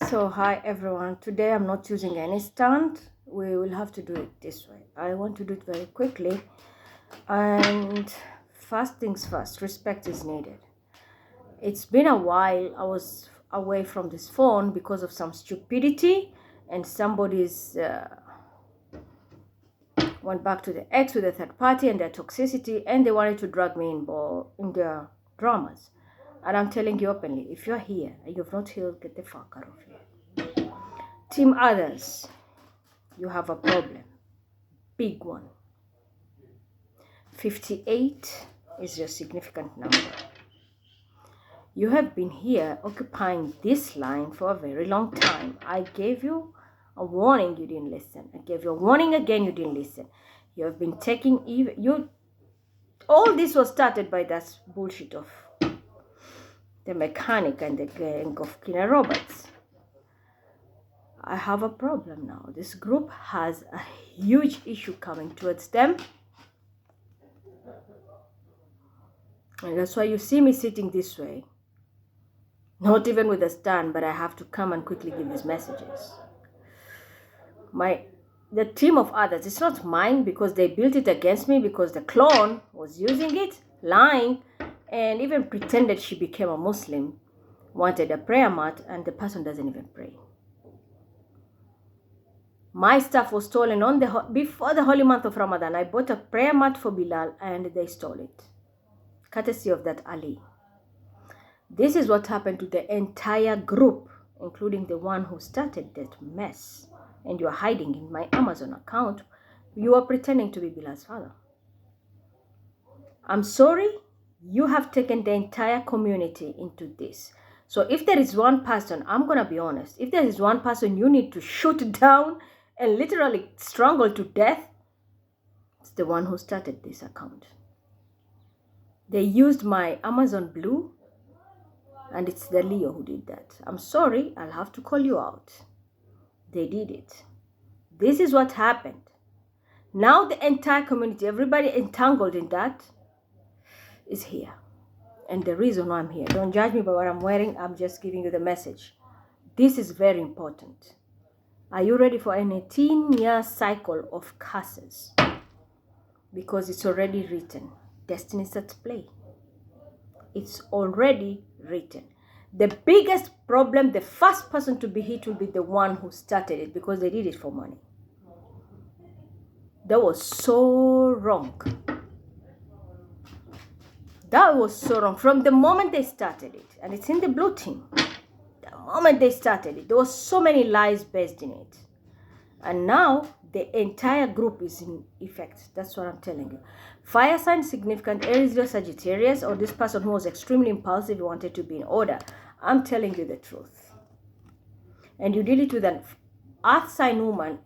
So hi everyone, today I'm not using any stand. We will have to do it this way. I want to do it very quickly, and first things first, respect is needed. It's been a while. I was away from this phone because of some stupidity, and somebody's went back to the ex with a third party and their toxicity, and they wanted to drag me in their dramas. And I'm telling you openly, if you're here and you've not healed, get the fuck out of here. Team others, you have a problem. Big one. 58 is your significant number. You have been here occupying this line for a very long time. I gave you a warning, you didn't listen. I gave you a warning again, you didn't listen. You have been taking all this was started by that bullshit of the mechanic and the gang of Kina Roberts. I have a problem now. This group has a huge issue coming towards them. And that's why you see me sitting this way. Not even with a stand, but I have to come and quickly give these messages. The team of others, it's not mine because they built it against me because the clone was using it, lying, and even pretended she became a Muslim, wanted a prayer mat, and the person doesn't even pray. My stuff was stolen before the holy month of Ramadan. I bought a prayer mat for Bilal and they stole it. Courtesy of that Ali. This is what happened to the entire group, including the one who started that mess. And you are hiding in my Amazon account. You are pretending to be Bilal's father. I'm sorry, you have taken the entire community into this. So if there is one person, I'm going to be honest, if there is one person you need to shoot down and literally strangle to death, it's the one who started this account. They used my Amazon Blue, and it's the Leo who did that. I'm sorry, I'll have to call you out. They did it. This is what happened. Now the entire community, everybody entangled in that, is here. And the reason why I'm here, don't judge me by what I'm wearing, I'm just giving you the message. This is very important. Are you ready for an 18-year cycle of curses? Because it's already written. Destiny's at play. It's already written. The biggest problem, the first person to be hit will be the one who started it because they did it for money. That was so wrong. That was so wrong. From the moment they started it, and it's in the blue team, the moment they started it, there was so many lies based in it. And now the entire group is in effect. That's what I'm telling you. Fire sign significant, Aries, Leo, Sagittarius, or this person who was extremely impulsive, wanted to be in order. I'm telling you the truth. And you did it with an earth sign woman,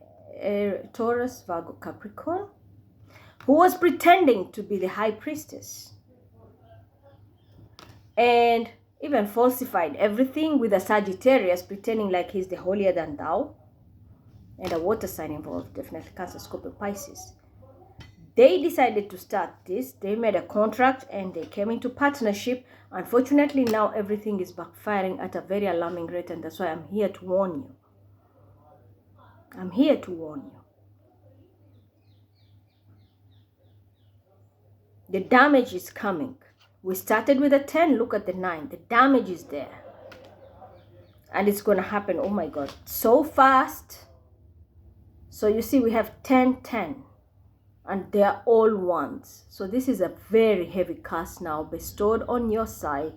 Taurus, Virgo, Capricorn, who was pretending to be the high priestess. And even falsified everything with a Sagittarius, pretending like he's the holier than thou. And a water sign involved, definitely Cancer, Scorpio, Pisces. They decided to start this. They made a contract and they came into partnership. Unfortunately, now everything is backfiring at a very alarming rate, and that's why I'm here to warn you. I'm here to warn you. The damage is coming. We started with a 10, look at the 9. The damage is there. And it's going to happen, oh my God, so fast. So you see, we have 10, 10. And they are all ones. So this is a very heavy curse now bestowed on your side.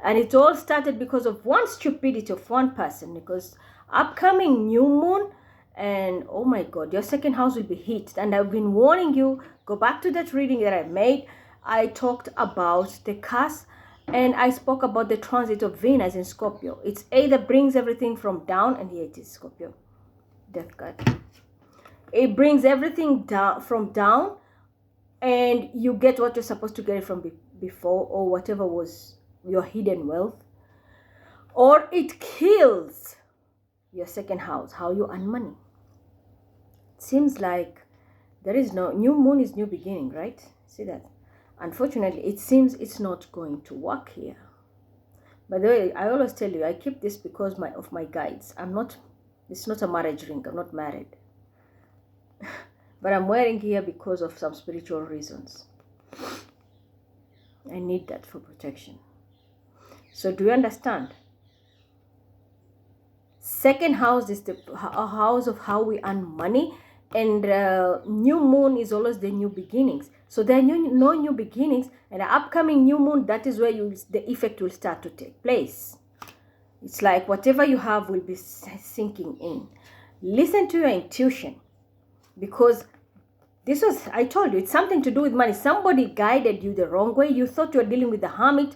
And it all started because of one stupidity of one person. Because upcoming new moon, and oh my God, your second house will be hit. And I've been warning you, go back to that reading that I made. I talked about the curse and I spoke about the transit of Venus in Scorpio. It's either brings everything from down, and here it is, Scorpio, death card. It brings everything down from down, and you get what you're supposed to get from before, or whatever was your hidden wealth, or it kills your second house, how you earn money. It seems like there is no new moon is new beginning, right? See that? Unfortunately, it seems it's not going to work here By the way, I always tell you, I keep this because of my guides. It's not a marriage ring. I'm not married. But I'm wearing here because of some spiritual reasons. I need that for protection. So do you understand? Second house is the house of how we earn money, and new moon is always the new beginnings. So there are no new beginnings, and the upcoming new moon, that is where the effect will start to take place. It's like whatever you have will be sinking in. Listen to your intuition, because this was, I told you, it's something to do with money. Somebody guided you the wrong way. You thought you were dealing with the hermit,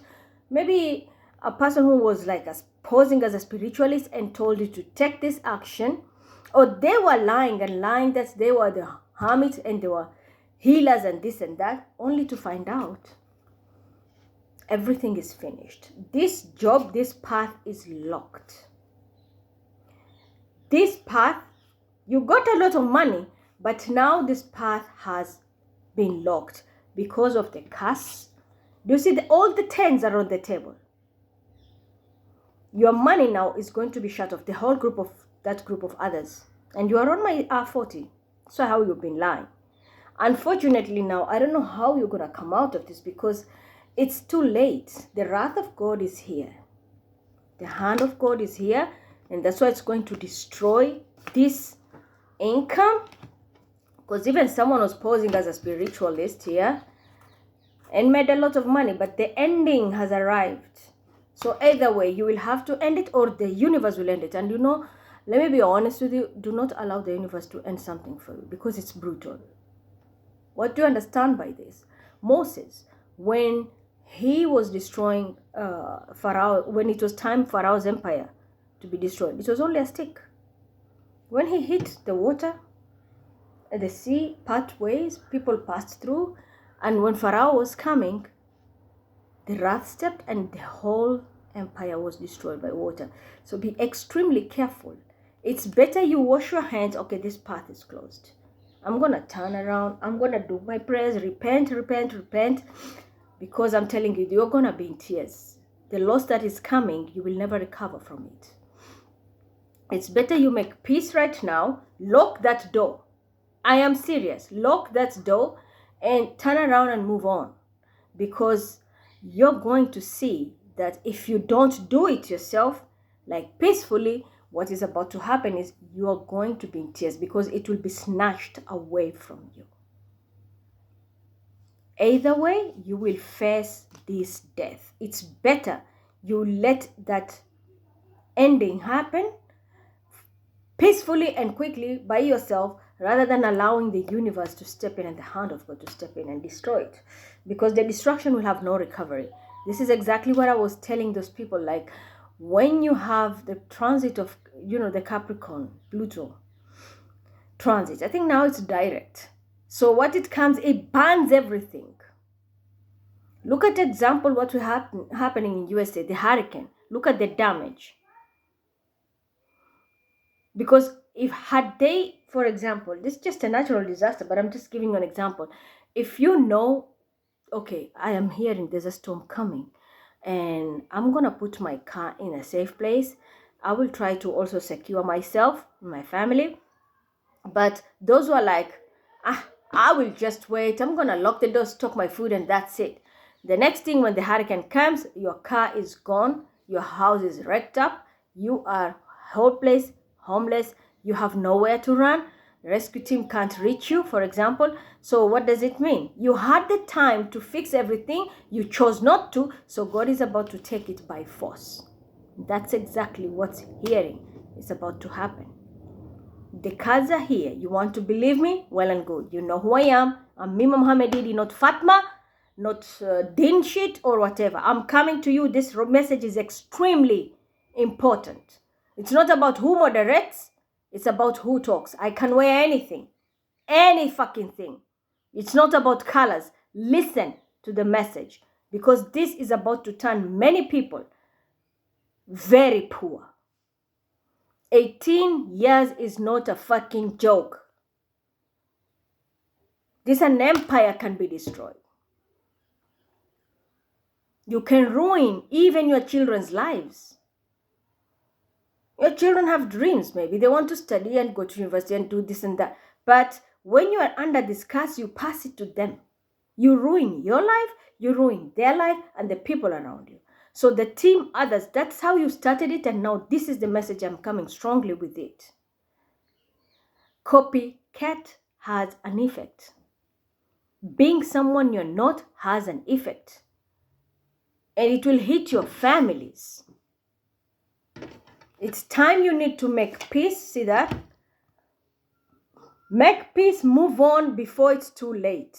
maybe a person who was like posing as a spiritualist and told you to take this action, or they were lying that they were the hermits and they were healers and this and that, only to find out everything is finished. This job, this path is locked. This path, you got a lot of money, but now this path has been locked because of the curse. Do you see all the tens are on the table? Your money now is going to be shut off, the whole group of that group of others. And you are on my R40. So how you've been lying. Unfortunately now, I don't know how you're going to come out of this, because it's too late. The wrath of God is here. The hand of God is here. And that's why it's going to destroy this income. Because even someone was posing as a spiritualist here and made a lot of money, but the ending has arrived. So either way, you will have to end it, or the universe will end it. And let me be honest with you, do not allow the universe to end something for you, because it's brutal. What do you understand by this? Moses, when he was destroying Pharaoh, when it was time for Pharaoh's empire to be destroyed, it was only a stick. When he hit the water, the sea part ways, people passed through, and when Pharaoh was coming, the wrath stepped and the whole empire was destroyed by water. So be extremely careful. It's better you wash your hands. Okay, this path is closed. I'm going to turn around. I'm going to do my prayers. Repent. Because I'm telling you, you're going to be in tears. The loss that is coming, you will never recover from it. It's better you make peace right now. Lock that door. I am serious. Lock that door and turn around and move on. Because you're going to see that if you don't do it yourself, like peacefully, what is about to happen is you are going to be in tears, because it will be snatched away from you. Either way, you will face this death. It's better you let that ending happen peacefully and quickly by yourself, rather than allowing the universe to step in and the hand of God to step in and destroy it. Because the destruction will have no recovery. This is exactly what I was telling those people. Like, when you have the transit of, the Capricorn, Pluto transit, I think now it's direct. So what it comes, it burns everything. Look at the example, what will happening in USA, the hurricane. Look at the damage. Because had they, for example, this is just a natural disaster, but I'm just giving you an example. If you know, okay, I am hearing there's a storm coming, and I'm going to put my car in a safe place. I will try to also secure myself, my family. But those who are like, I will just wait. I'm going to lock the door, stock my food, and that's it. The next thing, when the hurricane comes, your car is gone. Your house is wrecked up. You are hopeless, homeless. You have nowhere to run. The rescue team can't reach you, for example. So what does it mean? You had the time to fix everything. You chose not to. So God is about to take it by force. That's exactly what's hearing is about to happen. The cards are here. You want to believe me? Well and good. You know who I am. I'm Mima Mohammed Didi, not Fatma, not Din shit or whatever. I'm coming to you. This message is extremely important. It's not about who moderates. It's about who talks. I can wear anything. Any fucking thing. It's not about colors. Listen to the message. Because this is about to turn many people very poor. 18 years is not a fucking joke. This an empire can be destroyed. You can ruin even your children's lives. Your children have dreams, maybe. They want to study and go to university and do this and that. But when you are under this curse, you pass it to them. You ruin your life, you ruin their life, and the people around you. So the team others, that's how you started it, and now this is the message. I'm coming strongly with it. Copycat has an effect. Being someone you're not has an effect. And it will hit your families. It's time you need to make peace. See that? Make peace, move on before it's too late.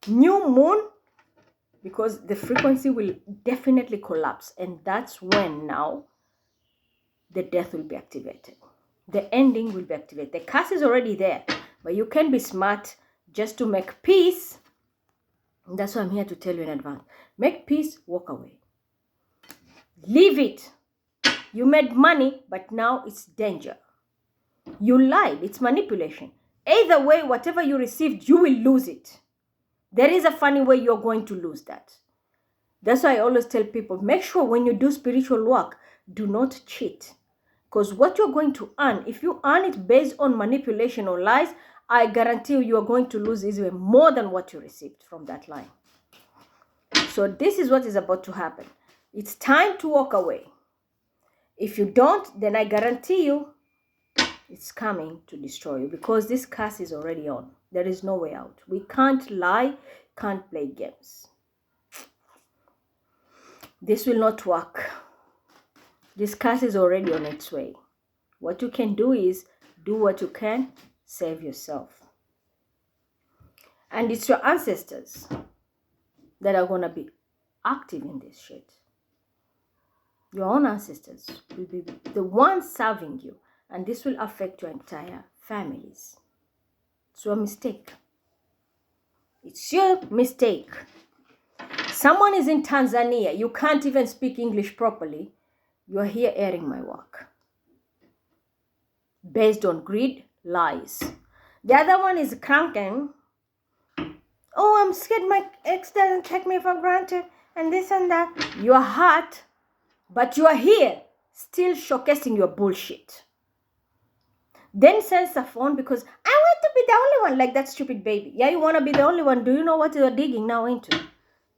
New moon, because the frequency will definitely collapse. And that's when now the death will be activated. The ending will be activated. The curse is already there, but you can be smart just to make peace. And that's why I'm here to tell you in advance. Make peace, walk away. Leave it. You made money, but now it's danger. You lied. It's manipulation. Either way, whatever you received, you will lose it. There is a funny way you're going to lose that. That's why I always tell people, make sure when you do spiritual work, do not cheat. Because what you're going to earn, if you earn it based on manipulation or lies, I guarantee you are going to lose even more than what you received from that lie. So this is what is about to happen. It's time to walk away. If you don't, then I guarantee you it's coming to destroy you, because this curse is already on. There is no way out. We can't lie, can't play games. This will not work. This curse is already on its way. What you can do is do what you can, save yourself. And it's your ancestors that are going to be active in this shit. Your own ancestors will be the ones serving you. And this will affect your entire families. It's your mistake. It's your mistake. Someone is in Tanzania. You can't even speak English properly. You are here airing my work. Based on greed, lies. The other one is cranking. Oh, I'm scared my ex doesn't take me for granted. And this and that. You are hurt. But you are here. Still showcasing your bullshit. Then sends a phone because I want to be the only one, like that stupid baby. Yeah, you want to be the only one. Do you know what you're digging now into?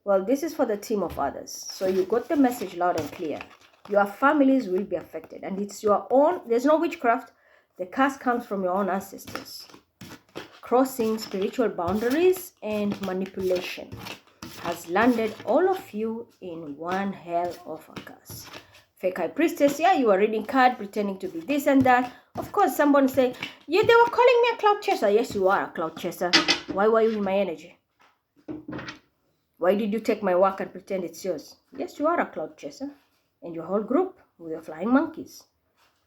Well, this is for the team of others. So you got the message loud and clear. Your families will be affected. And it's your own. There's no witchcraft. The curse comes from your own ancestors. Crossing spiritual boundaries and manipulation has landed all of you in one hell of a curse. Fake high priestess, yeah, you are reading card, pretending to be this and that. Of course, someone say, yeah, they were calling me a cloud chaser. Yes, you are a cloud chaser. Why were you in my energy? Why did you take my work and pretend it's yours? Yes, you are a cloud chaser. And your whole group with your flying monkeys.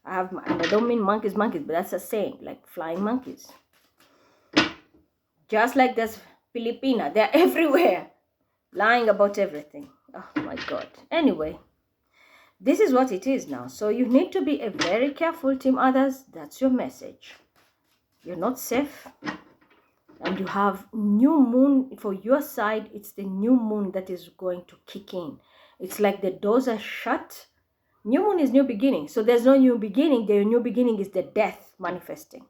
And I don't mean monkeys, but that's a saying, like flying monkeys. Just like this Filipina, they're everywhere, lying about everything. Oh my God. Anyway. This is what it is now. So you need to be a very careful, team others. That's your message. You're not safe. And you have new moon for your side. It's the new moon that is going to kick in. It's like the doors are shut. New moon is new beginning. So there's no new beginning. The new beginning is the death manifesting.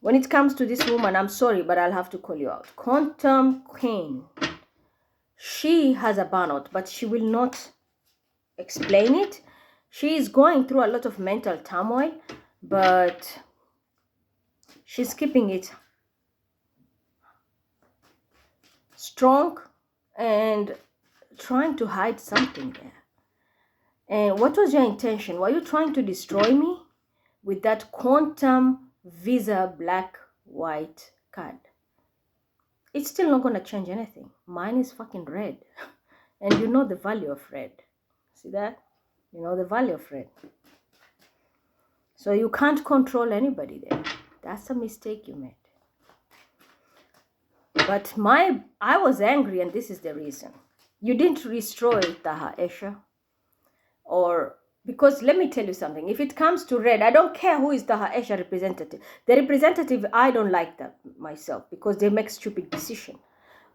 When it comes to this woman, I'm sorry, but I'll have to call you out. Quantum Queen. She has a burnout, but she will not explain it. She is going through a lot of mental turmoil, but she's keeping it strong and trying to hide something there. And what was your intention? Were you trying to destroy me with that quantum visa black white card? It's still not going to change anything. Mine is fucking red. And you know the value of red. See that? You know the value of red. So you can't control anybody there. That's a mistake you made. But I was angry, and this is the reason. You didn't destroy Taha Esha. Or, because let me tell you something. If it comes to red, I don't care who is Taha Esha representative. The representative, I don't like that myself, because they make stupid decisions.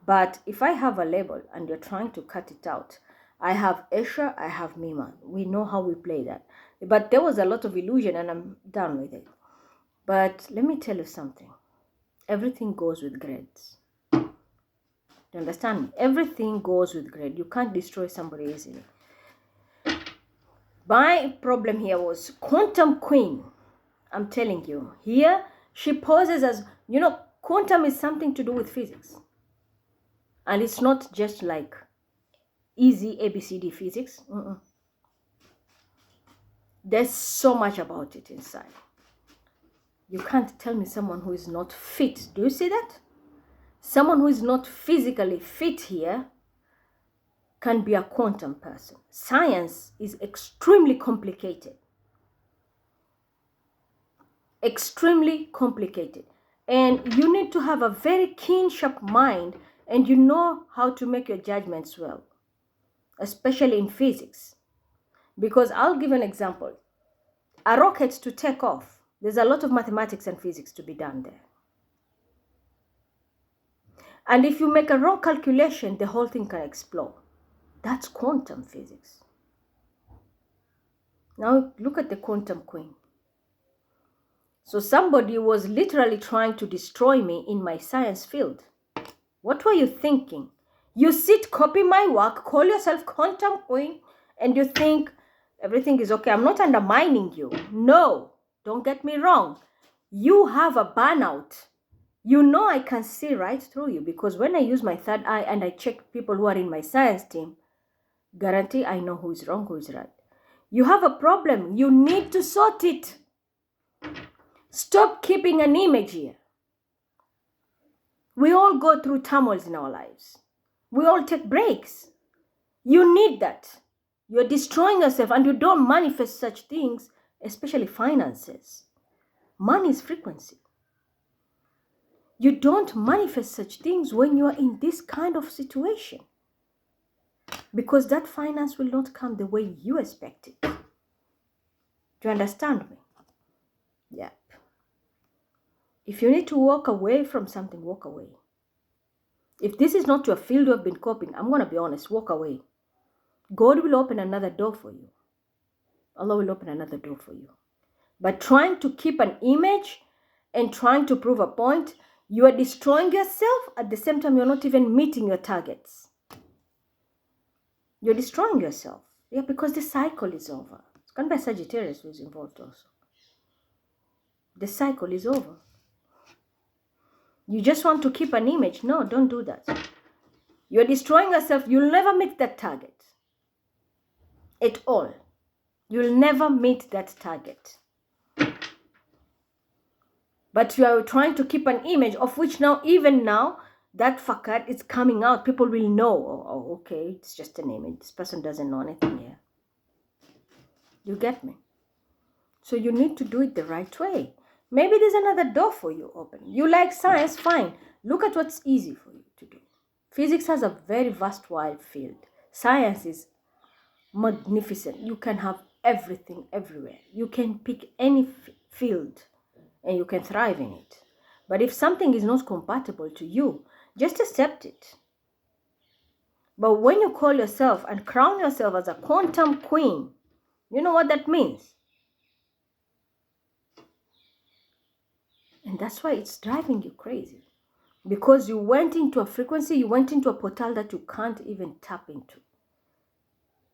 But if I have a label and you're trying to cut it out, I have Esha, I have Mima. We know how we play that. But there was a lot of illusion and I'm done with it. But let me tell you something. Everything goes with grades. You understand me? Everything goes with grade. You can't destroy somebody easily. My problem here was Quantum Queen. I'm telling you. Here, she poses as, quantum is something to do with physics. And it's not just like easy ABCD physics. There's so much about it inside. You can't tell me someone who is not fit. Do you see that? Someone who is not physically fit here can be a quantum person. Science is extremely complicated. Extremely complicated. And you need to have a very keen, sharp mind, and you know how to make your judgments well, especially in physics. Because I'll give an example. A rocket to take off, there's a lot of mathematics and physics to be done there. And if you make a wrong calculation, the whole thing can explode. That's quantum physics. Now look at the quantum queen. So somebody was literally trying to destroy me in my science field. What were you thinking? You sit, copy my work, call yourself quantum queen, and you think everything is okay. I'm not undermining you. No, don't get me wrong. You have a burnout. You know I can see right through you because when I use my third eye and I check people who are in my science team, guarantee I know who is wrong, who is right. You have a problem. You need to sort it. Stop keeping an image here. We all go through turmoils in our lives. We all take breaks. You need that. You're destroying yourself and you don't manifest such things, especially finances. Money is frequency. You don't manifest such things when you are in this kind of situation. Because that finance will not come the way you expect it. Do you understand me? Yep. If you need to walk away from something, walk away. If this is not your field you have been coping, I'm going to be honest, walk away. God will open another door for you. Allah will open another door for you. But trying to keep an image and trying to prove a point, you are destroying yourself. At the same time, you're not even meeting your targets. You're destroying yourself. Yeah, because the cycle is over. It's going to be Sagittarius who is involved also. The cycle is over. You just want to keep an image. No, don't do that. You're destroying yourself. You'll never meet that target. At all. You'll never meet that target. But you are trying to keep an image of which now, even now, that fakat is coming out. People will know, oh, okay, it's just an image. This person doesn't know anything here. You get me? So you need to do it the right way. Maybe there's another door for you open. You like science, fine. Look at what's easy for you to do. Physics has a very vast, wide field. Science is magnificent. You can have everything everywhere. You can pick any field and you can thrive in it. But if something is not compatible to you, just accept it. But when you call yourself and crown yourself as a quantum queen, you know what that means? And that's why it's driving you crazy. Because you went into a frequency, you went into a portal that you can't even tap into.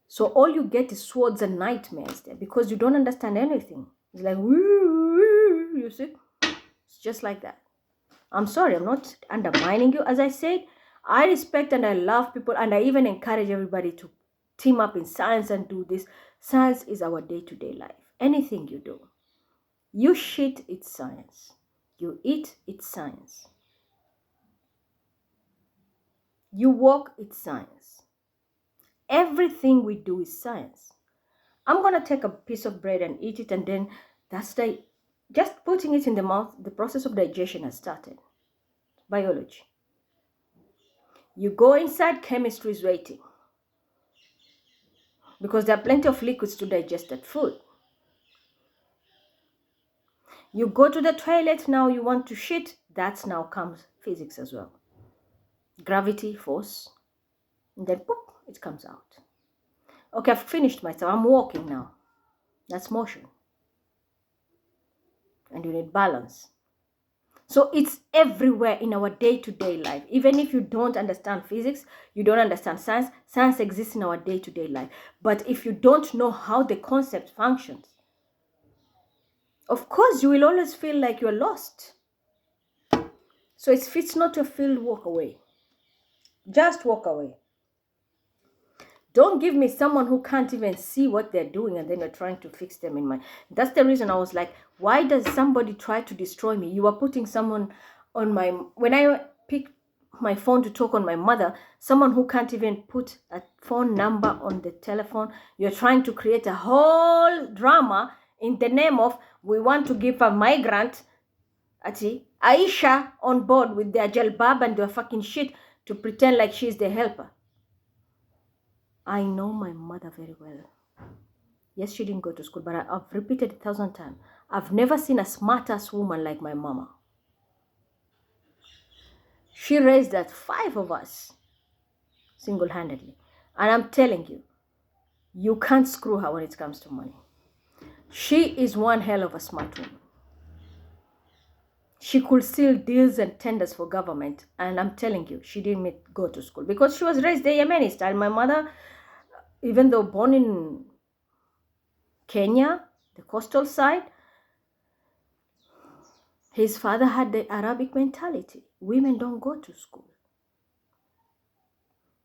So all you get is swords and nightmares there because you don't understand anything. It's like, woo, you see? It's just like that. I'm sorry, I'm not undermining you. As I said, I respect and I love people and I even encourage everybody to team up in science and do this. Science is our day-to-day life. Anything you do. You shit, it's science. You eat, it's science. You walk, it's science. Everything we do is science. I'm going to take a piece of bread and eat it and then that's just putting it in the mouth, the process of digestion has started. Biology. You go inside, chemistry is waiting. Because there are plenty of liquids to digest that food. You go to the toilet, now you want to shit, that's now comes physics as well. gravity force, and then boop, it comes out. Okay, I've finished myself. I'm walking now. That's motion. And you need balance. So it's everywhere in our day-to-day life. Even if you don't understand physics, you don't understand science, science exists in our day-to-day life. But if you don't know how the concept functions, of course, you will always feel like you're lost. So if it's not your field, walk away. Just walk away. Don't give me someone who can't even see what they're doing and then you're trying to fix them in my... That's the reason I was like, why does somebody try to destroy me? You are putting someone on my... When I pick my phone to talk on my mother, someone who can't even put a phone number on the telephone, you're trying to create a whole drama in the name of, we want to give a migrant, Aisha, on board with their jalbab and their fucking shit to pretend like she's the helper. I know my mother very well. Yes, she didn't go to school, but I've repeated 1,000 times. I've never seen a smart-ass woman like my mama. She raised that 5 of us single-handedly. And I'm telling you, you can't screw her when it comes to money. She is one hell of a smart woman. She could seal deals and tenders for government. And I'm telling you, she didn't go to school because she was raised the Yemeni style. My mother, even though born in Kenya, the coastal side, his father had the Arabic mentality. Women don't go to school.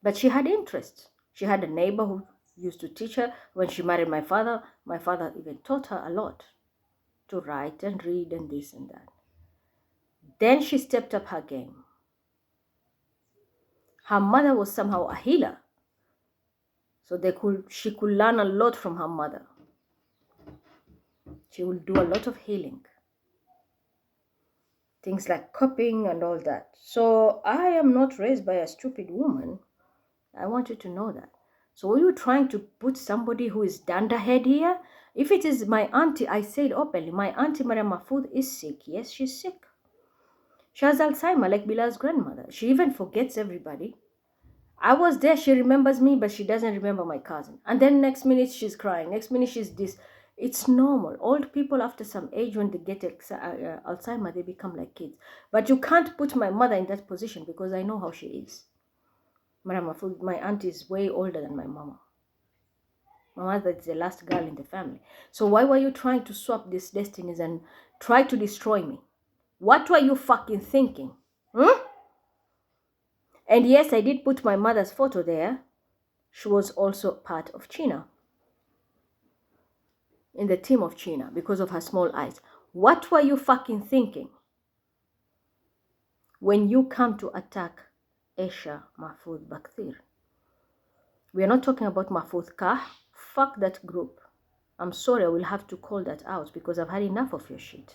But she had interest. She had a neighbor who used to teach her. When she married my father even taught her a lot to write and read and this and that. Then she stepped up her game. Her mother was somehow a healer. So she could learn a lot from her mother. She will do a lot of healing. Things like cupping and all that. So I am not raised by a stupid woman. I want you to know that. So are you trying to put somebody who is dunderhead here? If it is my auntie, I said openly, my auntie Maria Mahfoud is sick. Yes, she's sick. She has Alzheimer like Bilal's grandmother. She even forgets everybody. I was there, she remembers me, but she doesn't remember my cousin. And then next minute she's crying. Next minute she's this. It's normal. Old people after some age, when they get Alzheimer, they become like kids. But you can't put my mother in that position because I know how she is. My auntie is way older than my mama. My mother is the last girl in the family. So why were you trying to swap these destinies and try to destroy me? What were you fucking thinking? And yes, I did put my mother's photo there. She was also part of China. In the team of China because of her small eyes. What were you fucking thinking when you come to attack Aisha Mahfoud Bakhtir? We are not talking about Mahfoud Kah. Fuck that group. I'm sorry, I will have to call that out because I've had enough of your shit.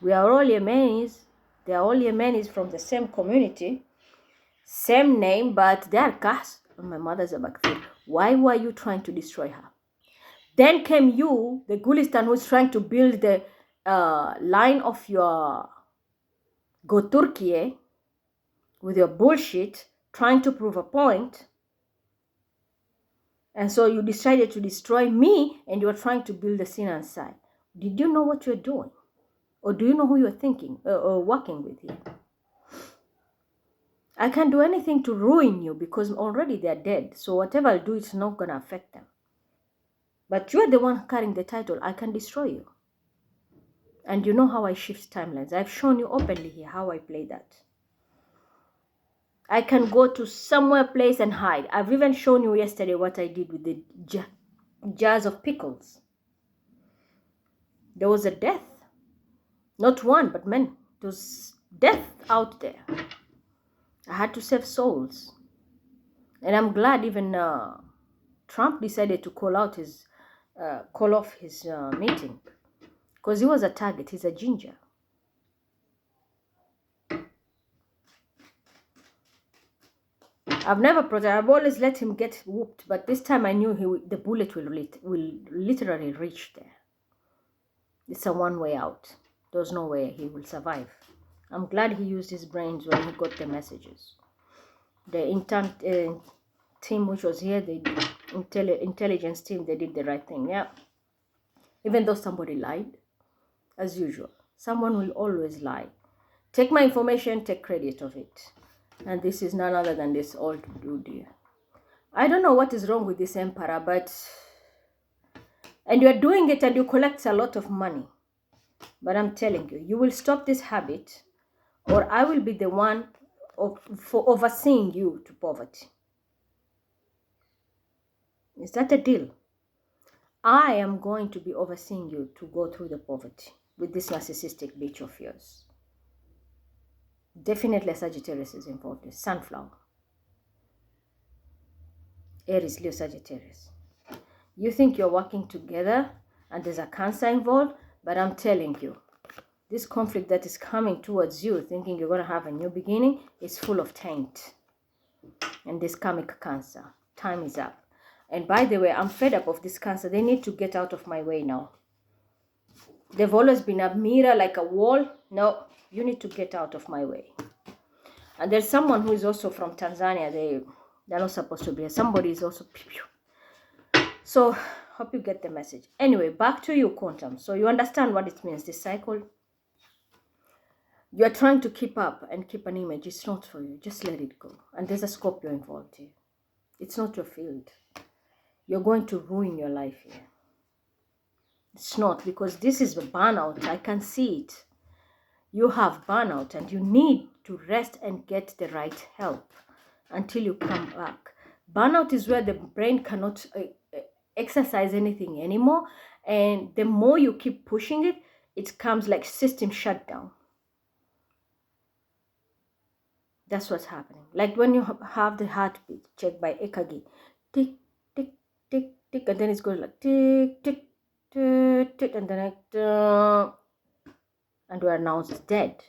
We are all Yemenis. They are all Yemenis from the same community. Same name, but they are Kahs. And my mother's a Bakhtir. Why were you trying to destroy her? Then came you, the Gulistan, who's trying to build the line of your Go Turkey with your bullshit, trying to prove a point. And so you decided to destroy me and you're trying to build the Sinan side. Did you know what you're doing? Or do you know who you're thinking or working with here? I can't do anything to ruin you because already they're dead. So whatever I'll do, it's not going to affect them. But you're the one carrying the title. I can destroy you. And you know how I shift timelines. I've shown you openly here how I play that. I can go to somewhere place and hide. I've even shown you yesterday what I did with the jars of pickles. There was a death. Not one, but many. There was death out there. I had to save souls. And I'm glad even Trump decided to call off his meeting. Because he was a target. He's a ginger. I've never protected. I've always let him get whooped. But this time I knew the bullet will literally reach there. It's a one-way out. There's no way he will survive. I'm glad he used his brains when he got the messages. The intern team which was here, the intelligence team, they did the right thing. Yeah. Even though somebody lied, as usual, someone will always lie. Take my information, take credit of it. And this is none other than this old dude here. I don't know what is wrong with this emperor, but... And you're doing it and you collect a lot of money. But I'm telling you, you will stop this habit, or I will be the one for overseeing you to poverty. Is that a deal? I am going to be overseeing you to go through the poverty with this narcissistic bitch of yours. Definitely Sagittarius is involved. The sunflower. Aries, Leo, Sagittarius. You think you're working together and there's a Cancer involved, but I'm telling you, this conflict that is coming towards you, thinking you're going to have a new beginning, is full of taint. And this karmic Cancer. Time is up. And by the way, I'm fed up of this Cancer. They need to get out of my way now. They've always been a mirror, like a wall. No, you need to get out of my way. And there's someone who is also from Tanzania. They're not supposed to be here. Somebody is also... So, hope you get the message. Anyway, back to you, Quantum. So, you understand what it means, this cycle. You're trying to keep up and keep an image. It's not for you. Just let it go. And there's a Scorpio involved here. It's not your field. You're going to ruin your life here. It's not, because this is a burnout. I can see it. You have burnout and you need to rest and get the right help until you come back. Burnout is where the brain cannot exercise anything anymore, and the more you keep pushing it, it comes like system shutdown. That's what's happening. Like when you have the heartbeat checked by EKG, tick, tick, tick, tick, and then it's going like tick, tick, tick, tick, and then and we're announced dead.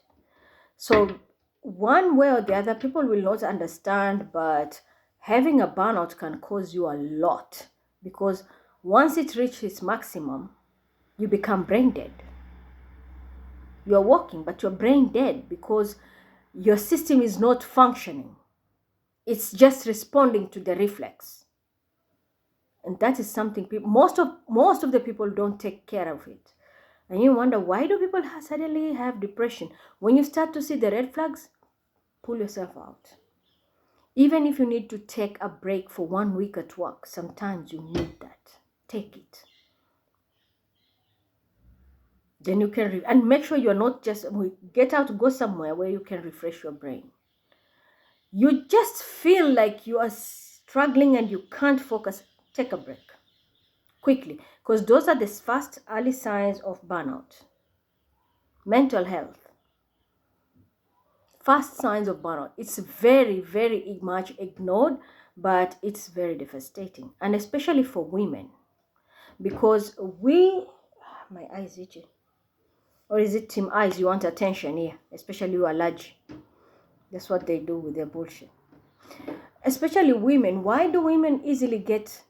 So one way or the other, people will not understand, but having a burnout can cause you a lot, because once it reaches its maximum, you become brain dead. You're walking, but you're brain dead because your system is not functioning. It's just responding to the reflex. And that is something most of the people don't take care of it. And you wonder, why do people suddenly have depression? When you start to see the red flags, pull yourself out. Even if you need to take a break for 1 week at work, sometimes you need that. Take it. Then you can, and make sure you're not just, get out, go somewhere where you can refresh your brain. You just feel like you are struggling and you can't focus, take a break. Quickly. Because those are the first early signs of burnout. Mental health. First signs of burnout. It's very, very much ignored, but it's very devastating. And especially for women. Because my eyes itchy. Or is it team eyes? You want attention here. Especially you are large. That's what they do with their bullshit. Especially women. Why do women easily get...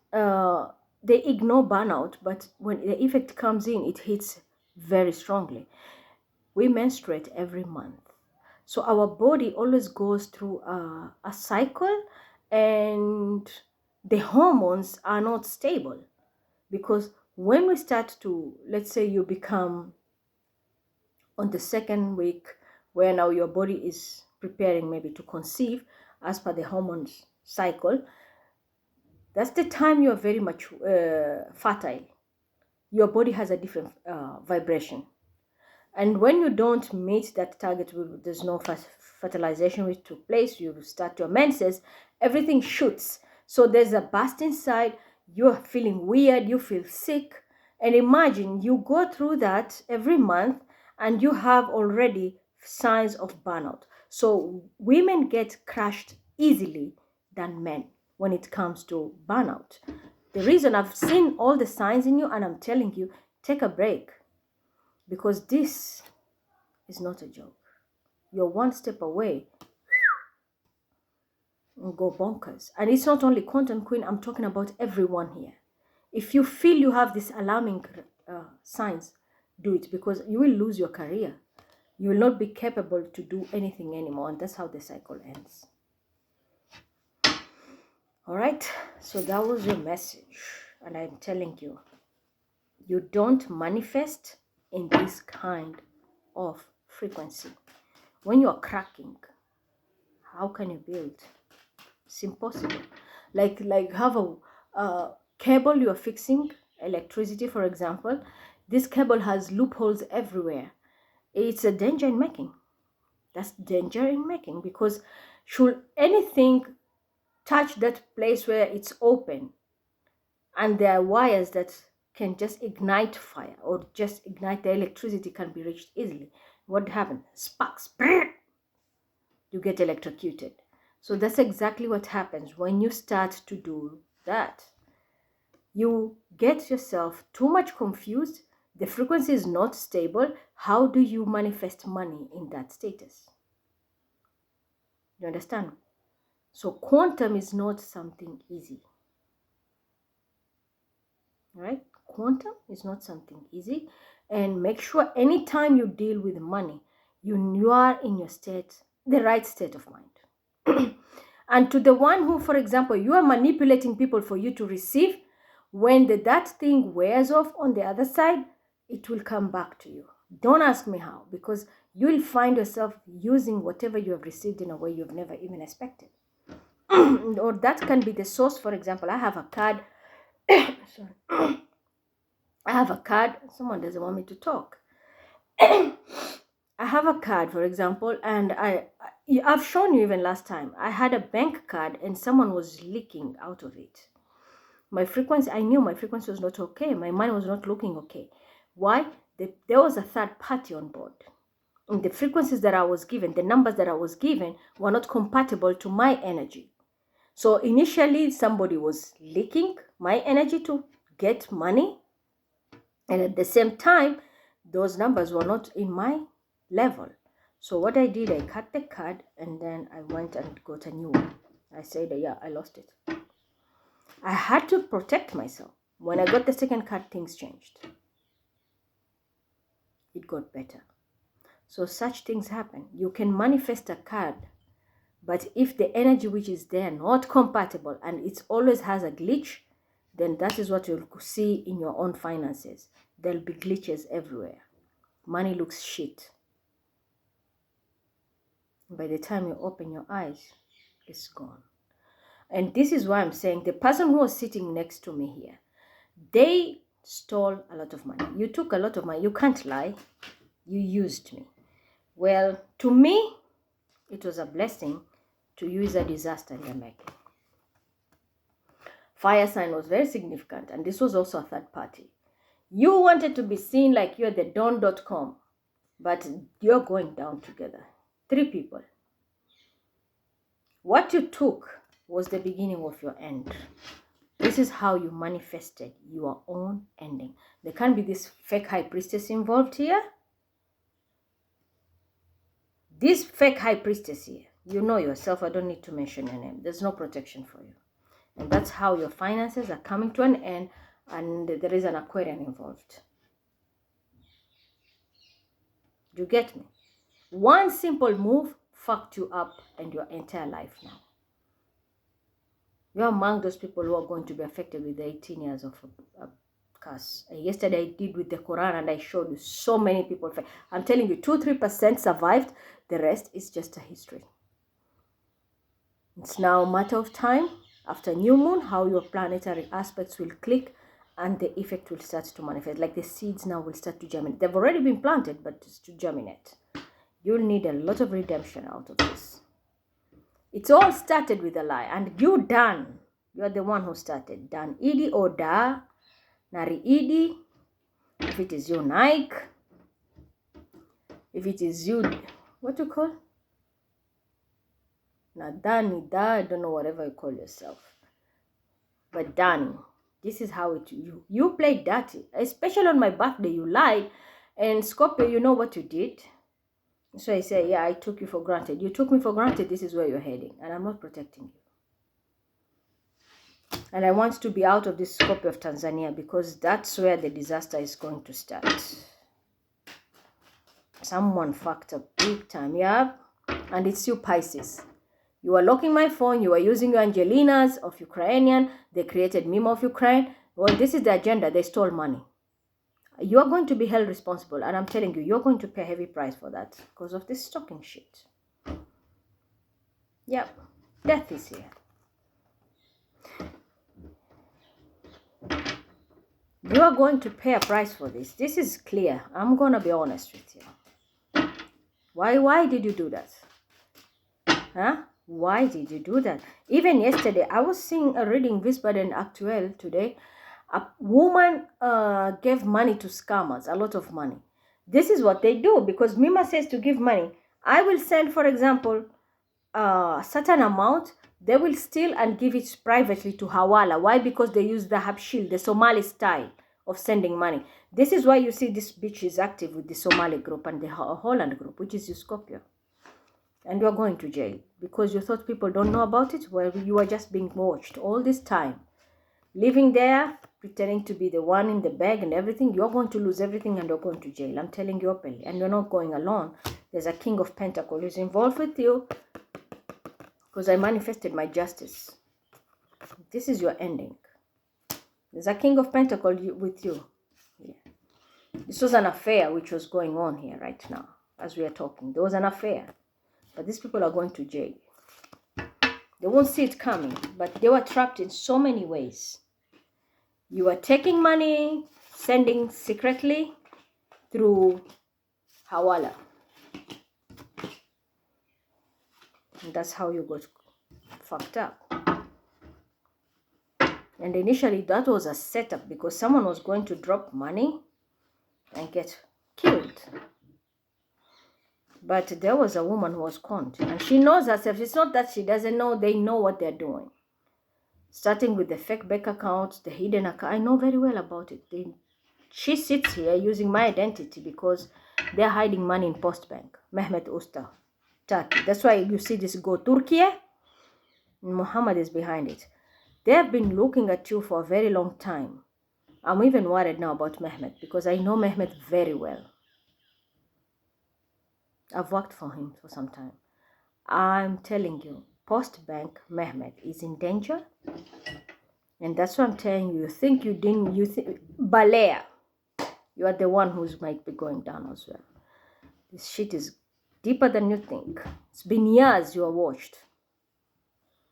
they ignore burnout, but when the effect comes in, it hits very strongly. We menstruate every month. So our body always goes through a cycle, and the hormones are not stable. Because when we start to, let's say you become on the second week, where now your body is preparing maybe to conceive as per the hormones cycle, that's the time you are very much fertile. Your body has a different vibration. And when you don't meet that target, there's no fertilization which took place, you start your menses, everything shoots. So there's a burst inside, you're feeling weird, you feel sick. And imagine you go through that every month and you have already signs of burnout. So women get crushed easily than men when it comes to burnout. The reason I've seen all the signs in you, and I'm telling you, take a break. Because this is not a joke. You're one step away and go bonkers. And it's not only Content Queen, I'm talking about everyone here. If you feel you have these alarming signs, do it, because you will lose your career. You will not be capable to do anything anymore, and that's how the cycle ends. All right, so that was your message, and I'm telling you, you don't manifest in this kind of frequency. When you're cracking, how can you build? It's impossible. Like have a cable you're fixing, electricity, for example. This cable has loopholes everywhere. It's a danger in making. That's danger in making, because should anything touch that place where it's open, and there are wires that can just ignite fire or just ignite the electricity, can be reached easily, what happens? Sparks. You get electrocuted. So that's exactly what happens when you start to do that. You get yourself too much confused. The frequency is not stable. How do you manifest money in that status? You understand? So quantum is not something easy. Right? Quantum is not something easy. And make sure anytime you deal with money, you are in your state, the right state of mind. And to the one who, for example, you are manipulating people for you to receive, when that thing wears off on the other side, it will come back to you. Don't ask me how, because you will find yourself using whatever you have received in a way you've never even expected. Or that can be the source. For example, I have a card. Sorry. I have a card. Someone doesn't want me to talk. I have a card, for example, and I've shown you even last time. I had a bank card and someone was leaking out of it. My frequency, I knew my frequency was not okay. My mind was not looking okay. Why? There was a third party on board. And the frequencies that I was given, the numbers that I was given, were not compatible to my energy. So initially, somebody was leaking my energy to get money. And at the same time, those numbers were not in my level. So what I did, I cut the card and then I went and got a new one. I said, yeah, I lost it. I had to protect myself. When I got the second card, things changed. It got better. So such things happen. You can manifest a card, but if the energy which is there not compatible and it always has a glitch, then that is what you'll see in your own finances. There'll be glitches everywhere. Money looks shit. By the time you open your eyes, it's gone. And this is why I'm saying the person who was sitting next to me here, they stole a lot of money. You took a lot of money. You can't lie. You used me. Well, to me, it was a blessing. To you is a disaster in the making. Fire sign was very significant, and this was also a third party. You wanted to be seen like you're the Don.com, but you're going down together. 3 people. What you took was the beginning of your end. This is how you manifested your own ending. There can't be this fake high priestess involved here. This fake high priestess here, you know yourself. I don't need to mention your name. There's no protection for you. And that's how your finances are coming to an end, and there is an Aquarian involved. You get me? One simple move fucked you up and your entire life now. You're among those people who are going to be affected with the 18 years of a curse. Yesterday I did with the Quran and I showed you so many people. I'm telling you, 2-3% survived. The rest is just a history. It's now a matter of time, after new moon, how your planetary aspects will click and the effect will start to manifest. Like the seeds now will start to germinate. They've already been planted, but it's to germinate. You'll need a lot of redemption out of this. It's all started with a lie. And you, Dan, you're the one who started. Dan Idi or Da, Nari Idi. If it is you, Nike. If it is you, what do you call? Nadani, Da, I don't know, whatever you call yourself. But Danny, this is how it, you played dirty. Especially on my birthday, you lied. And Scorpio, you know what you did? So I say, yeah, I took you for granted. You took me for granted. This is where you're heading. And I'm not protecting you. And I want to be out of this Scorpio of Tanzania, because that's where the disaster is going to start. Someone fucked up big time, yeah? And it's you, Pisces. You are locking my phone. You are using your Angelinas of Ukrainian. They created meme of Ukraine. Well, this is the agenda. They stole money. You are going to be held responsible. And I'm telling you, you're going to pay a heavy price for that because of this stalking shit. Yep. Death is here. You are going to pay a price for this. This is clear. I'm going to be honest with you. Why did you do that? Huh? Why did you do that? Even yesterday, I was seeing a reading Wiesbaden Actuel today. A woman gave money to scammers, a lot of money. This is what they do because Mima says to give money. I will send, for example, a certain amount. They will steal and give it privately to Hawala. Why? Because they use the Habshil, the Somali style of sending money. This is why you see this bitch is active with the Somali group and the Holland group, which is Euskopia. And you're going to jail because you thought people don't know about it. Well, you are just being watched all this time. Living there, pretending to be the one in the bag and everything. You're going to lose everything and you're going to jail. I'm telling you openly. And you're not going alone. There's a king of pentacles who's involved with you because I manifested my justice. This is your ending. There's a king of pentacles with you. Yeah. This was an affair which was going on here right now as we are talking. There was an affair. But these people are going to jail. They won't see it coming, but they were trapped in so many ways. You are taking money, sending secretly through Hawala. And that's how you got fucked up. And initially that was a setup because someone was going to drop money and get killed. But there was a woman who was conned. And she knows herself. It's not that she doesn't know. They know what they're doing. Starting with the fake bank accounts, the hidden account. I know very well about it. She sits here using my identity because they're hiding money in Postbank. Mehmet Usta, Turkey. That's why you see this go Turkey. Muhammad is behind it. They have been looking at you for a very long time. I'm even worried now about Mehmet because I know Mehmet very well. I've worked for him for some time. I'm telling you, Postbank Mehmet is in danger. And that's what I'm telling you. You think you didn't, you think, Balea, you are the one who's might be going down as well. This shit is deeper than you think. It's been years you are watched.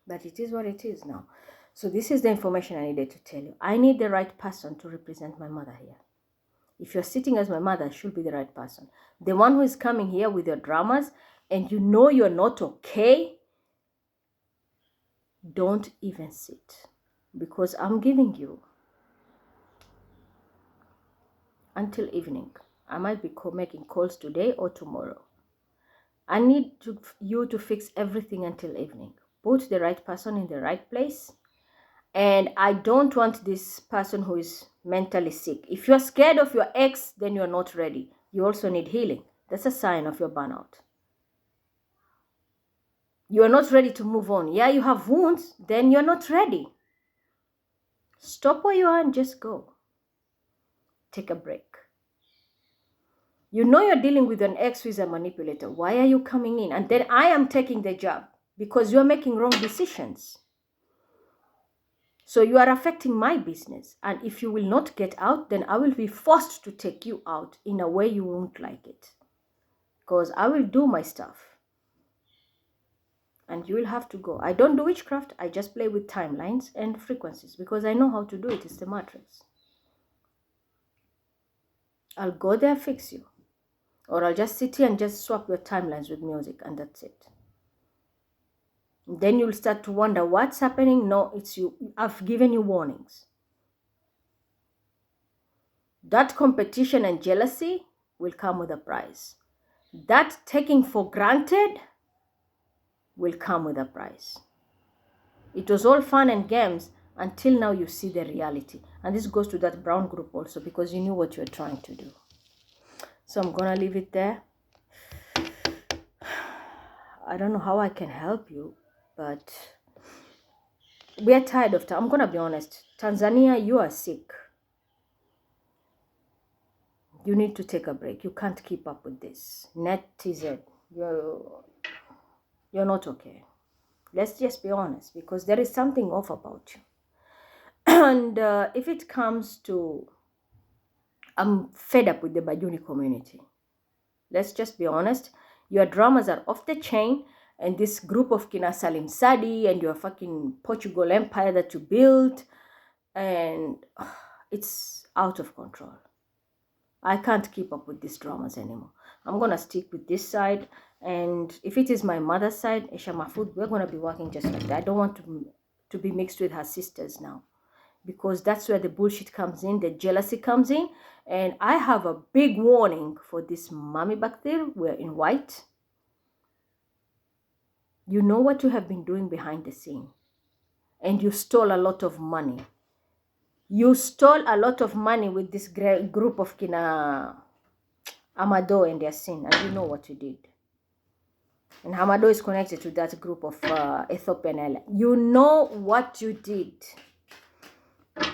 But it is what it is now. So this is the information I needed to tell you. I need the right person to represent my mother here. If you're sitting as my mother, she'll be the right person. The one who is coming here with your dramas and you know you're not okay, don't even sit. Because I'm giving you until evening. I might be making calls today or tomorrow. I need you to fix everything until evening. Put the right person in the right place. And I don't want this person who is mentally sick. If you're scared of your ex, then you're not ready. You also need healing. That's a sign of your burnout. You are not ready to move on. Yeah, you have wounds, then you're not ready. Stop where you are and just go. Take a break. You know you're dealing with an ex who is a manipulator. Why are you coming in? And then I am taking the job because you're making wrong decisions. So you are affecting my business. And if you will not get out, then I will be forced to take you out in a way you won't like it. Because I will do my stuff. And you will have to go. I don't do witchcraft. I just play with timelines and frequencies because I know how to do it. It's the matrix. I'll go there, fix you. Or I'll just sit here and just swap your timelines with music and that's it. Then you'll start to wonder what's happening. No, it's you. I've given you warnings. That competition and jealousy will come with a price. That taking for granted will come with a price. It was all fun and games until now you see the reality. And this goes to that brown group also because you knew what you were trying to do. So I'm going to leave it there. I don't know how I can help you, but we are tired of time. I'm going to be honest. Tanzania, you are sick. You need to take a break. You can't keep up with this. Netizen, you're not okay. Let's just be honest, because there is something off about you. And if it comes to, I'm fed up with the Bajuni community. Let's just be honest. Your dramas are off the chain, and this group of Kina Salim Sadi and your fucking Portugal empire that you built, and it's out of control. I can't keep up with these dramas anymore. I'm gonna stick with this side, and if it is my mother's side, Esha Mahfoud, we're gonna be working just like that. I don't want to be mixed with her sisters now, because that's where the bullshit comes in, the jealousy comes in. And I have a big warning for this mommy back there. We're in white. You know what you have been doing behind the scene, and you stole a lot of money. You stole a lot of money with this group of Kina Amado and their sin, and you know what you did. And Hamado is connected to that group of Ethiopian. You know what you did.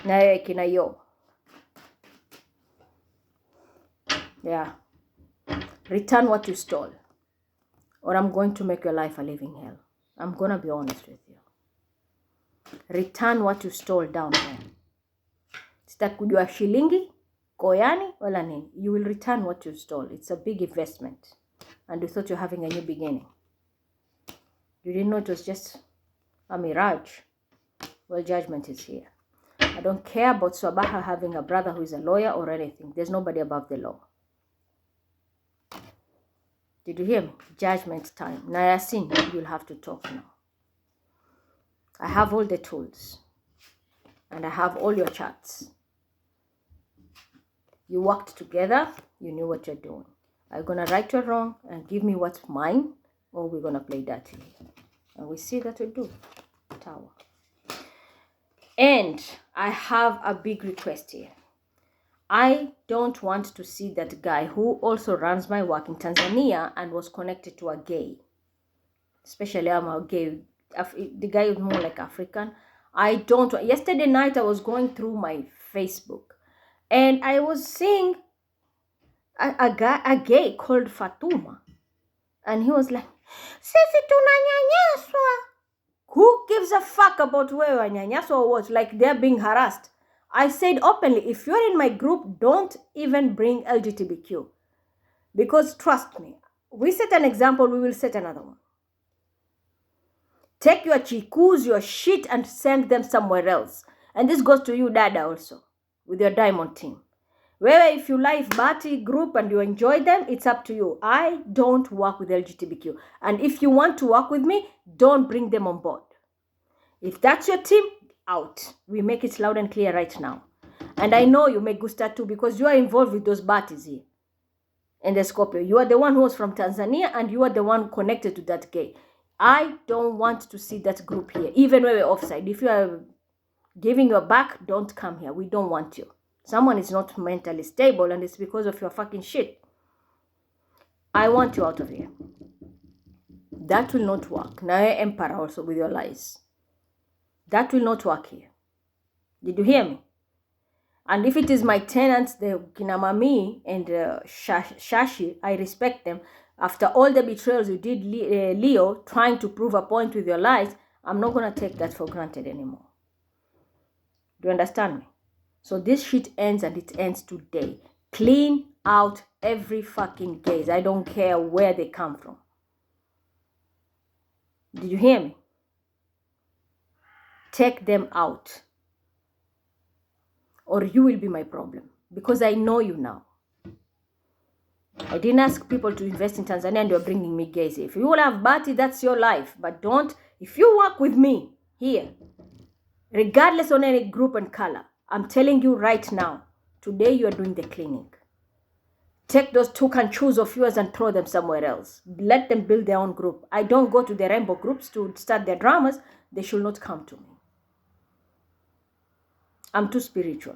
Na Kina yo. Yeah. Return what you stole, or I'm going to make your life a living hell. I'm going to be honest with you. Return what you stole down there. Sitakujua shilingi, koyani, wala nini. You will return what you stole. It's a big investment. And you thought you're having a new beginning. You didn't know it was just a mirage. Well, judgment is here. I don't care about Swabaha having a brother who is a lawyer or anything. There's nobody above the law. Did you hear me? Judgment time. Nayasin, you'll have to talk now. I have all the tools. And I have all your chats. You worked together. You knew what you're doing. Are you going to right your wrong and give me what's mine? Or we're going to play dirty? And we see that we do. Tower. And I have a big request here. I don't want to see that guy who also runs my work in Tanzania and was connected to a gay. Especially I'm a gay. The guy is more like African. I don't. Yesterday night I was going through my Facebook and I was seeing a gay called Fatuma. And he was like, Sisi tunanyanyaswa. Who gives a fuck about where wanyanyaswa or what? Like they're being harassed. I said openly, if you're in my group, don't even bring LGBTQ. Because trust me, we set an example, we will set another one. Take your chikus, your shit, and send them somewhere else. And this goes to you, Dada, also, with your diamond team. Where if you like Bati group and you enjoy them, it's up to you. I don't work with LGBTQ. And if you want to work with me, don't bring them on board. If that's your team, out. We make it loud and clear right now. And I know you make Gusta too, because you are involved with those Batis here. And the Scorpio. You are the one who was from Tanzania, and you are the one connected to that gay. I don't want to see that group here, even when we're offside. If you are giving your back, don't come here. We don't want you. Someone is not mentally stable, and it's because of your fucking shit. I want you out of here. That will not work. Now, Emperor also with your lies. That will not work here. Did you hear me? And if it is my tenants, the Kinamami and Shashi, I respect them. After all the betrayals you did, Leo, trying to prove a point with your lies, I'm not going to take that for granted anymore. Do you understand me? So this shit ends, and it ends today. Clean out every fucking gays. I don't care where they come from. Did you hear me? Take them out, or you will be my problem, because I know you now. I didn't ask people to invest in Tanzania, and you're bringing me gays. If you will have Bati, that's your life. But don't, if you work with me here, regardless on any group and color, I'm telling you right now, today you are doing the cleaning. Take those took and choose of yours and throw them somewhere else. Let them build their own group. I don't go to the rainbow groups to start their dramas. They should not come to me. I'm too spiritual.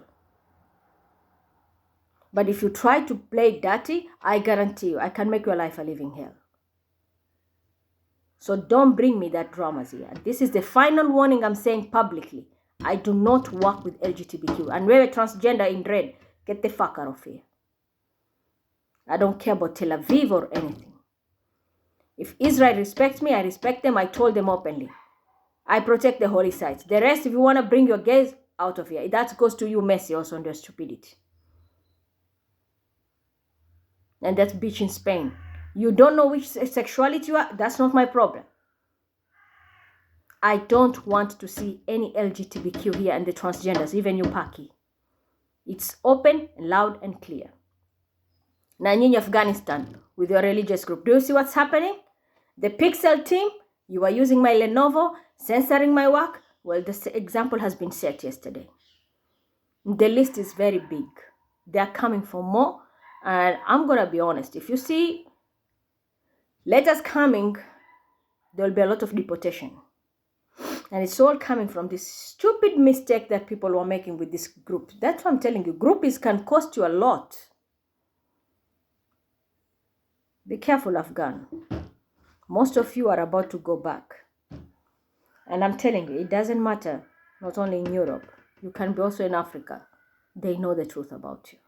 But if you try to play dirty, I guarantee you, I can make your life a living hell. So don't bring me that dramas here. This is the final warning I'm saying publicly. I do not work with LGBTQ. And we're transgender in red. Get the fuck out of here. I don't care about Tel Aviv or anything. If Israel respects me, I respect them. I told them openly. I protect the holy sites. The rest, if you want to bring your gays out of here, that goes to you, Messi, also on their stupidity. And that's bitch in Spain. You don't know which sexuality you are, that's not my problem. I don't want to see any LGBTQ here and the transgenders, even you, Paki. It's open, loud, and clear. Now, in Afghanistan, with your religious group, do you see what's happening? The Pixel team, you are using my Lenovo, censoring my work. Well, the example has been set yesterday. The list is very big. They are coming for more. And I'm going to be honest. If you see letters coming, there will be a lot of deportation. And it's all coming from this stupid mistake that people were making with this group. That's what I'm telling you. Groupies can cost you a lot. Be careful, Afghan. Most of you are about to go back. And I'm telling you, it doesn't matter, not only in Europe. You can be also in Africa. They know the truth about you.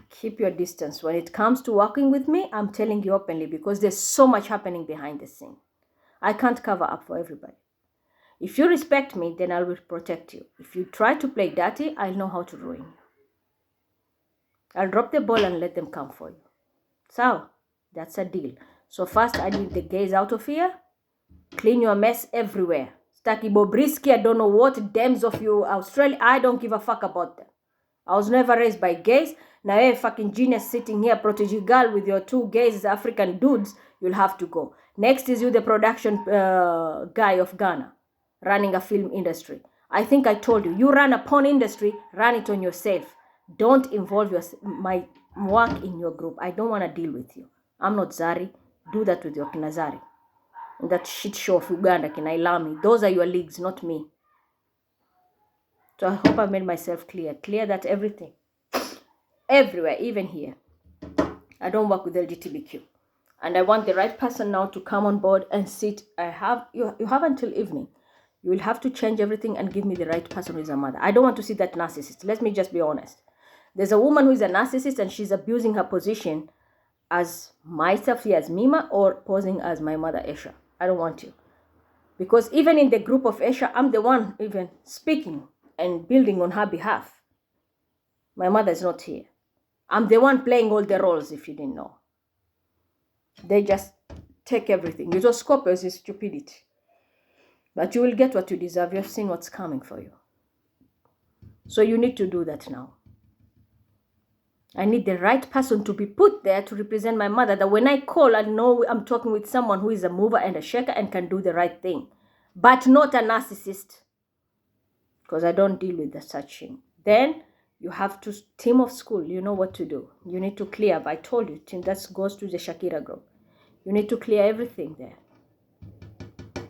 Keep your distance. When it comes to working with me, I'm telling you openly because there's so much happening behind the scene. I can't cover up for everybody. If you respect me, then I will protect you. If you try to play dirty, I'll know how to ruin you. I'll drop the ball and let them come for you. So, that's a deal. So first, I need the gays out of here. Clean your mess everywhere. Staki Bobrisky, I don't know what, dams of you, Australia, I don't give a fuck about them. I was never raised by gays. Now you're a fucking genius sitting here, protege girl with your two gays, African dudes, you'll have to go. Next is you, the production guy of Ghana, running a film industry. I think I told you, you run a porn industry, run it on yourself. Don't involve my work in your group. I don't want to deal with you. I'm not Zari. Do that with your Kinazari. And that shit show of Uganda, Kinailami. Those are your leagues, not me. So I hope I made myself clear. Clear that everything. Everywhere, even here. I don't work with LGBTQ. And I want the right person now to come on board and sit. You have until evening. You will have to change everything and give me the right person who is a mother. I don't want to see that narcissist. Let me just be honest. There's a woman who is a narcissist and she's abusing her position as myself here as Mima or posing as my mother Esha. I don't want you. Because even in the group of Esha, I'm the one even speaking and building on her behalf. My mother is not here. I'm the one playing all the roles, if you didn't know. They just take everything. You just Scorpios is stupidity. But you will get what you deserve. You've seen what's coming for you. So you need to do that now. I need the right person to be put there to represent my mother, that when I call, I know I'm talking with someone who is a mover and a shaker and can do the right thing. But not a narcissist. Because I don't deal with such thing. Then you have to, team of school, you know what to do. You need to clear up. I told you, that goes to the Shakira group. You need to clear everything there.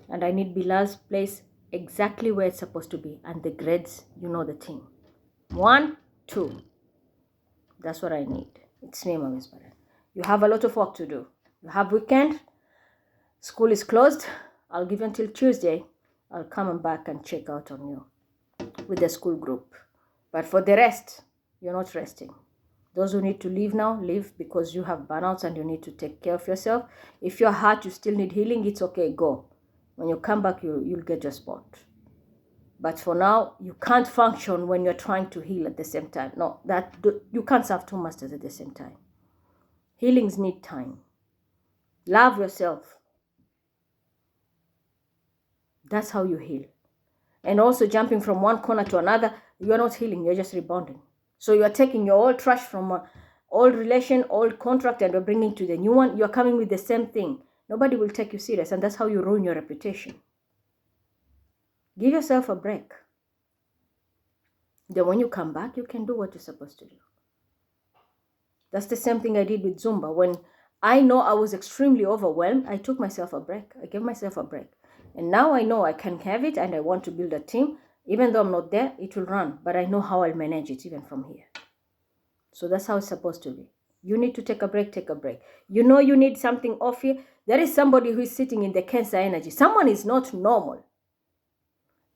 And I need Bilal's place exactly where it's supposed to be. And the grades, you know the thing. 1, 2. That's what I need. It's me, Mami's mother. You have a lot of work to do. You have weekend. School is closed. I'll give you until Tuesday. I'll come back and check out on you with the school group. But for the rest, you're not resting. Those who need to leave now, leave because you have burnouts and you need to take care of yourself. If you're hurt, you still need healing, it's okay, go. When you come back, you'll get your spot. But for now, you can't function when you're trying to heal at the same time. No, you can't serve two masters at the same time. Healings need time. Love yourself. That's how you heal. And also jumping from one corner to another, you're not healing, you're just rebounding. So you're taking your old trash from an old relation, old contract, and you're bringing to the new one. You're coming with the same thing. Nobody will take you serious, and that's how you ruin your reputation. Give yourself a break. Then when you come back, you can do what you're supposed to do. That's the same thing I did with Zumba. When I know I was extremely overwhelmed, I took myself a break. I gave myself a break. And now I know I can have it and I want to build a team. Even though I'm not there, it will run. But I know how I'll manage it even from here. So that's how it's supposed to be. You need to take a break, take a break. You know you need something off here. There is somebody who is sitting in the Cancer energy. Someone is not normal.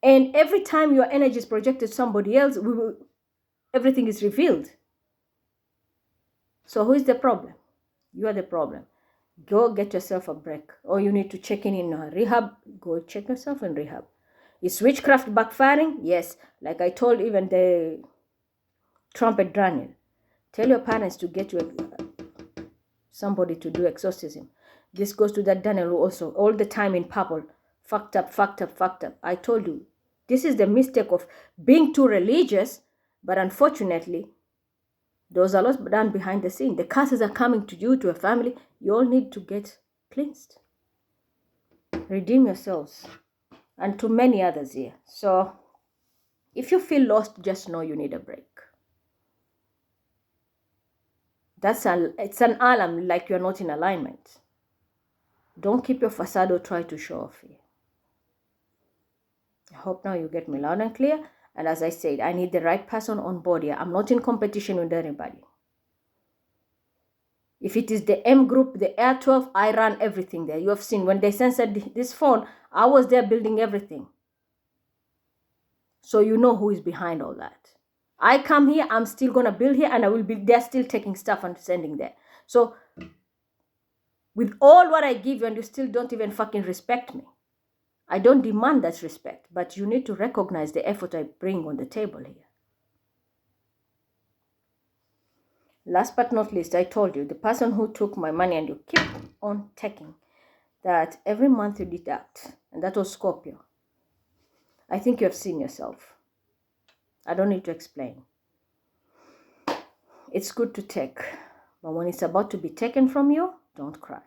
And every time your energy is projected to somebody else, everything is revealed. So who is the problem? You are the problem. Go get yourself a break. Or you need to check in a rehab. Go check yourself in rehab. Is witchcraft backfiring? Yes. Like I told even the trumpet Daniel. Tell your parents to get you somebody to do exorcism. This goes to that Daniel who also all the time in purple. Fucked up, fucked up, fucked up. I told you. This is the mistake of being too religious. But unfortunately, there's a lot done behind the scene. The curses are coming to you, to a family. You all need to get cleansed. Redeem yourselves. And to many others here. So, if you feel lost, just know you need a break. It's an alarm like you're not in alignment. Don't keep your facade or try to show off here. I hope now you get me loud and clear. And as I said, I need the right person on board here. I'm not in competition with anybody. If it is the M group, the Air 12, I run everything there. You have seen when they censored this phone, I was there building everything. So you know who is behind all that. I come here, I'm still going to build here, and I will be there still taking stuff and sending there. So with all what I give you and you still don't even fucking respect me. I don't demand that respect, but you need to recognize the effort I bring on the table here. Last but not least, I told you, the person who took my money and you keep on taking, that every month you deduct, and that was Scorpio. I think you have seen yourself. I don't need to explain. It's good to take, but when it's about to be taken from you, don't cry.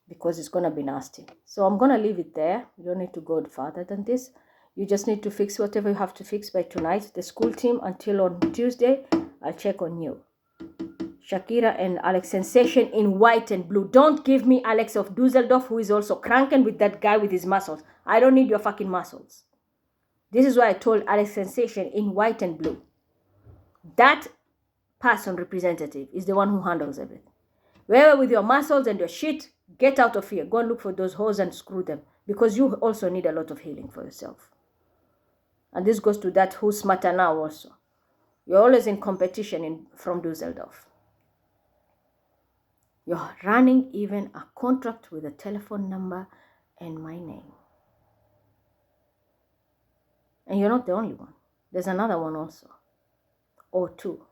Because it's going to be nasty. So I'm going to leave it there. You don't need to go further than this. You just need to fix whatever you have to fix by tonight. The school team, until on Tuesday, I'll check on you. Shakira and Alex Sensation in white and blue. Don't give me Alex of Dusseldorf, who is also cranking with that guy with his muscles. I don't need your fucking muscles. This is why I told Alex Sensation in white and blue. That person representative is the one who handles everything. Wherever with your muscles and your shit, get out of here. Go and look for those hoes and screw them. Because you also need a lot of healing for yourself. And this goes to that who's smarter now also. You're always in competition from Dusseldorf. You're running even a contract with a telephone number and my name. And you're not the only one. There's another one also. Or two.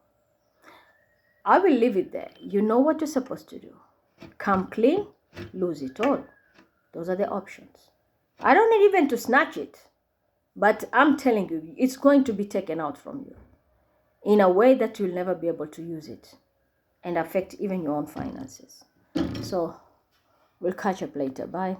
I will leave it there. You know what you're supposed to do. Come clean, lose it all. Those are the options. I don't need even to snatch it. But I'm telling you, it's going to be taken out from you in a way that you'll never be able to use it and affect even your own finances. So we'll catch up later. Bye.